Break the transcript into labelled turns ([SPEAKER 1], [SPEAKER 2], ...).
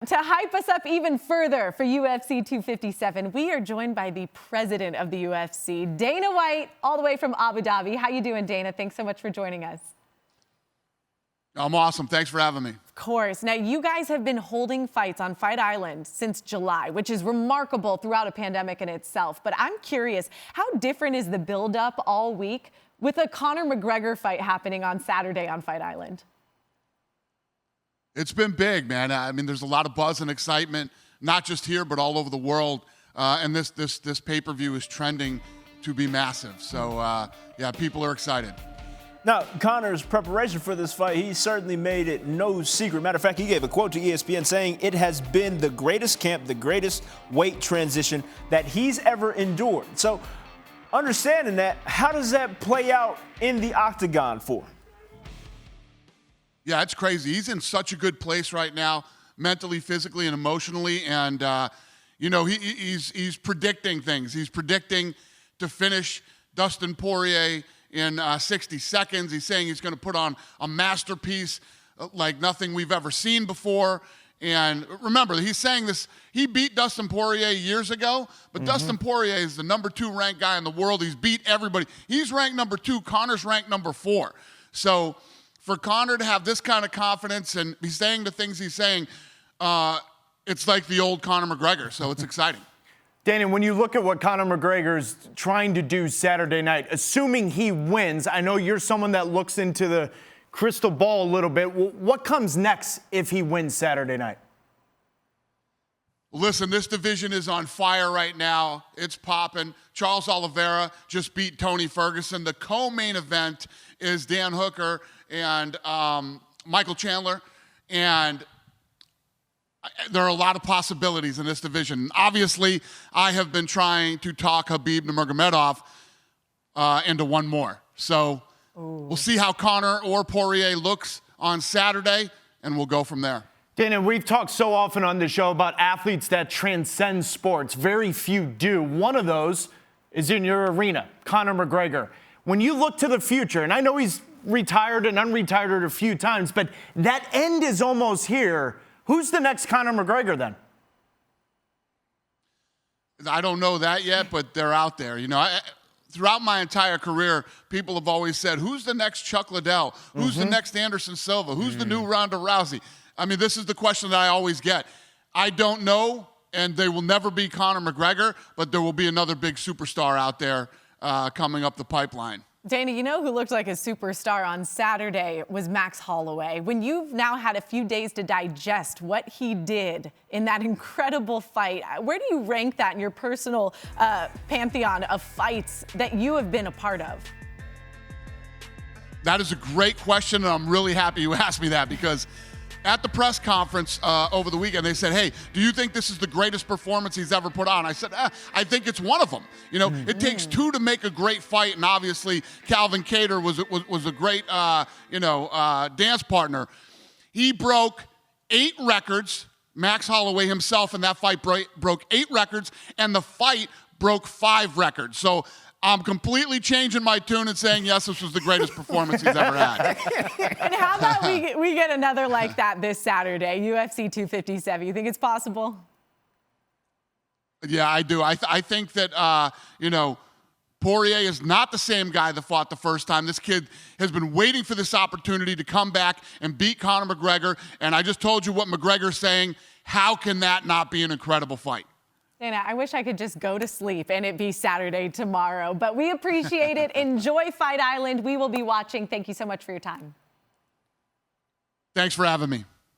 [SPEAKER 1] To hype us up even further for UFC 257, we are joined by the president of the UFC, Dana White, all the way from Abu Dhabi. How you doing, Dana? Thanks so much for joining us.
[SPEAKER 2] I'm awesome. Thanks for having me.
[SPEAKER 1] Of course. Now, you guys have been holding fights on Fight Island since July, which is remarkable throughout a pandemic in itself. But I'm curious, how different is the buildup all week with a Conor McGregor fight happening on Saturday on Fight Island?
[SPEAKER 2] It's been big, man. I mean, there's a lot of buzz and excitement, not just here, but all over the world. And this pay-per-view is trending to be massive. So, yeah, people are excited.
[SPEAKER 3] Now, Conor's preparation for this fight, he certainly made it no secret. Matter of fact, he gave a quote to ESPN saying it has been the greatest camp, the greatest weight transition that he's ever endured. So, understanding that, how does that play out in the octagon for him?
[SPEAKER 2] Yeah, it's crazy. He's in such a good place right now, mentally, physically, and emotionally. And, you know, he's predicting things. He's predicting to finish Dustin Poirier in 60 seconds. He's saying he's going to put on a masterpiece like nothing we've ever seen before. And remember, he's saying this, he beat Dustin Poirier years ago, but Dustin Poirier is the #2 ranked guy in the world. He's beat everybody. He's ranked #2. Conor's ranked #4. So for Conor to have this kind of confidence and be saying the things he's saying, it's like the old Conor McGregor, so it's exciting.
[SPEAKER 3] Dana, when you look at what Conor McGregor's trying to do Saturday night, assuming he wins, I know you're someone that looks into the crystal ball a little bit. What comes next if he wins Saturday night?
[SPEAKER 2] Listen, this division is on fire right now. It's popping. Charles Oliveira just beat Tony Ferguson. The co-main event is Dan Hooker and Michael Chandler. And there are a lot of possibilities in this division. Obviously, I have been trying to talk Khabib Nurmagomedov into one more. So we'll see how Conor or Poirier looks on Saturday, and we'll go from there.
[SPEAKER 3] Dana, we've talked so often on the show about athletes that transcend sports. Very few do. One of those is in your arena, Conor McGregor. When you look to the future, and I know he's retired and unretired a few times, but that end is almost here. Who's the next Conor McGregor then?
[SPEAKER 2] I don't know that yet, but they're out there. You know, throughout my entire career, people have always said, who's the next Chuck Liddell? Who's the next Anderson Silva? Who's the new Ronda Rousey? I mean, this is the question that I always get. I don't know, and there will never be Conor McGregor, but there will be another big superstar out there coming up the pipeline.
[SPEAKER 1] Dana, you know who looked like a superstar on Saturday was Max Holloway. When you've now had a few days to digest what he did in that incredible fight, where do you rank that in your personal pantheon of fights that you have been a part of?
[SPEAKER 2] That is a great question, and I'm really happy you asked me that because at the press conference over the weekend, they said, hey, do you think this is the greatest performance he's ever put on? I said, I think it's one of them. You know, it takes two to make a great fight, and obviously Calvin Kattar was a great, dance partner. He broke 8 records. Max Holloway himself in that fight broke 8 records, and the fight broke 5 records. So I'm completely changing my tune and saying, yes, this was the greatest performance he's ever had.
[SPEAKER 1] And how about we get another like that this Saturday, UFC 257? You think it's possible?
[SPEAKER 2] Yeah, I do. I think that, Poirier is not the same guy that fought the first time. This kid has been waiting for this opportunity to come back and beat Conor McGregor. And I just told you what McGregor's saying. How can that not be an incredible fight?
[SPEAKER 1] Dana, I wish I could just go to sleep and it be Saturday tomorrow, but we appreciate it. Enjoy Fight Island. We will be watching. Thank you so much for your time.
[SPEAKER 2] Thanks for having me.